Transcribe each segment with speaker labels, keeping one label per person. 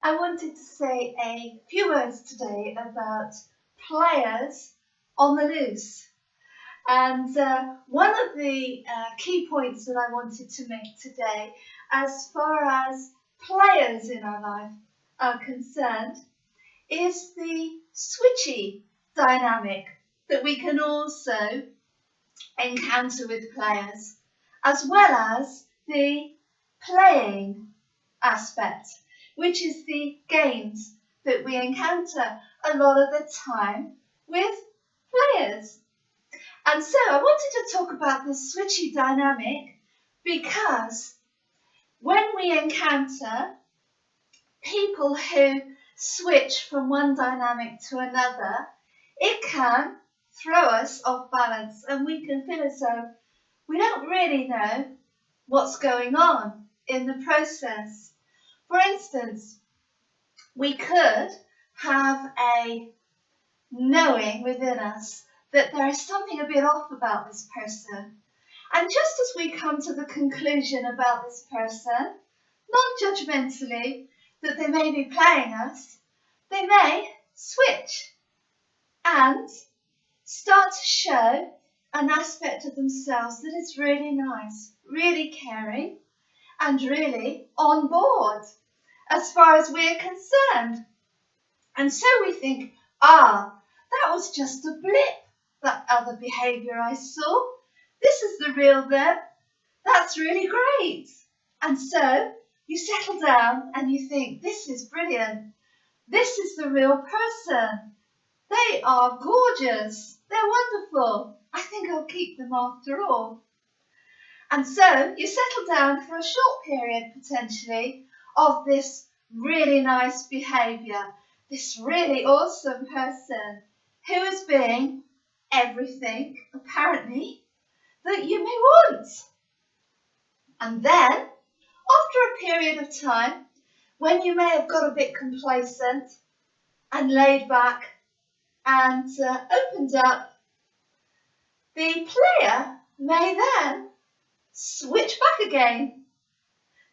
Speaker 1: I wanted to say a few words today about players on the loose. And one of the key points that I wanted to make today, as far as players in our life are concerned, is the switchy dynamic that we can also encounter with players, as well as the playing aspect, which is the games that we encounter a lot of the time with players. And so I wanted to talk about this switchy dynamic because when we encounter people who switch from one dynamic to another, it can throw us off balance and we can feel as though we don't really know what's going on in the process. For instance, we could have a knowing within us that there is something a bit off about this person. And just as we come to the conclusion about this person, non-judgmentally, that they may be playing us, they may switch and start to show an aspect of themselves that is really nice, really caring, and really on board as far as we're concerned. And so we think, that was just a blip, that other behaviour I saw. This is the real them. That's really great. And so you settle down and you think, this is brilliant. This is the real person. They are gorgeous. They're wonderful. I think I'll keep them after all. And so you settle down for a short period, potentially, of this really nice behaviour, this really awesome person who is being everything, apparently, that you may want. And then, after a period of time, when you may have got a bit complacent and laid back and opened up, the player may then switch back again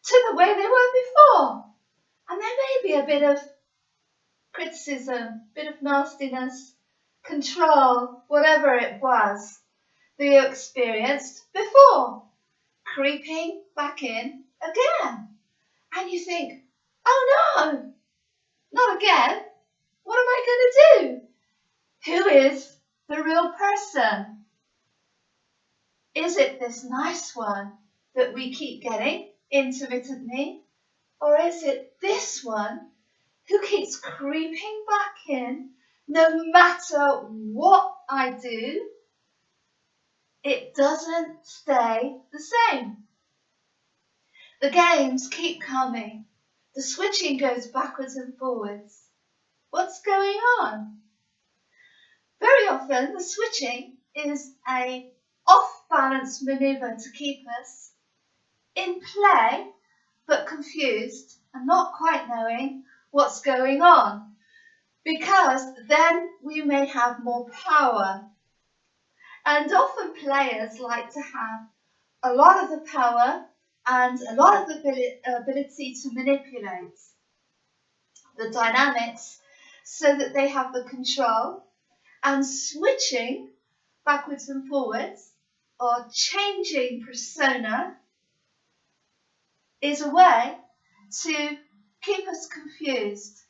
Speaker 1: to the way they were before. And there may be a bit of criticism, a bit of nastiness, control, whatever it was that you experienced before, creeping back in again. And you think, oh no, not again. What am I going to do? Who is the real person? Is it this nice one that we keep getting intermittently? Or is it this one who keeps creeping back in no matter what I do? It doesn't stay the same. The games keep coming. The switching goes backwards and forwards. What's going on? Very often the switching is an off-balance manoeuvre to keep us in play but confused and not quite knowing what's going on, because then we may have more power. And often players like to have a lot of the power and a lot of the ability to manipulate the dynamics so that they have the control, and switching backwards and forwards or changing persona is a way to keep us confused,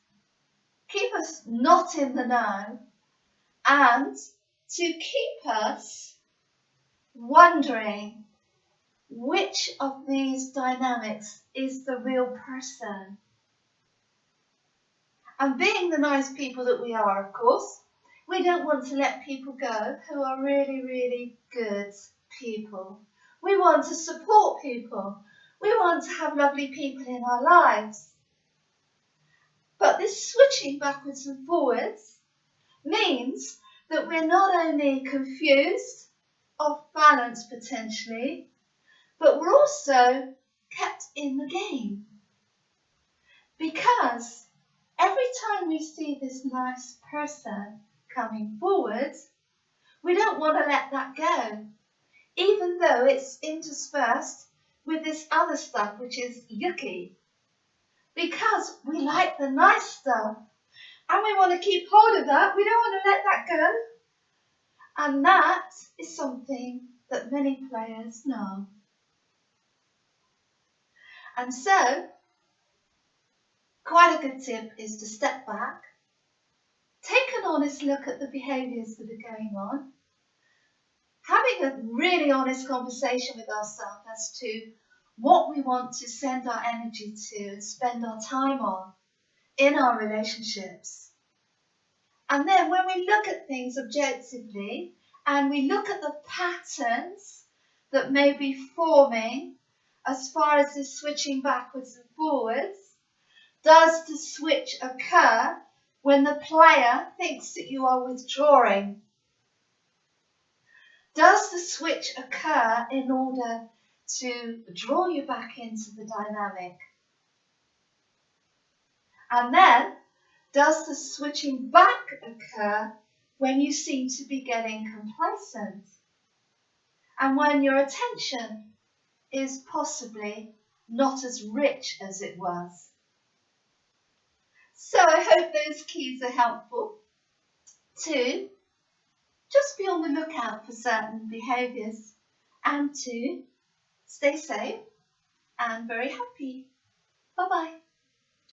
Speaker 1: keep us not in the know, and to keep us wondering which of these dynamics is the real person. And being the nice people that we are, of course, we don't want to let people go who are really, really good people. We want to support people. We want to have lovely people in our lives. But this switching backwards and forwards means that we're not only confused, off balance potentially, but we're also kept in the game. Because every time we see this nice person coming forward, we don't want to let that go, even though it's interspersed with this other stuff which is yucky. because we like the nice stuff and we want to keep hold of that. We don't want to let that go. And that is something that many players know. And so, quite a good tip is to step back, take an honest look at the behaviours that are going on, having a really honest conversation with ourselves as to what we want to send our energy to and spend our time on in our relationships. And then when we look at things objectively and we look at the patterns that may be forming as far as this switching backwards and forwards, does the switch occur when the player thinks that you are withdrawing? Does the switch occur in order to draw you back into the dynamic? And then, does the switching back occur when you seem to be getting complacent? And when your attention is possibly not as rich as it was? So I hope those keys are helpful to just be on the lookout for certain behaviours and to stay safe and very happy. Bye-bye.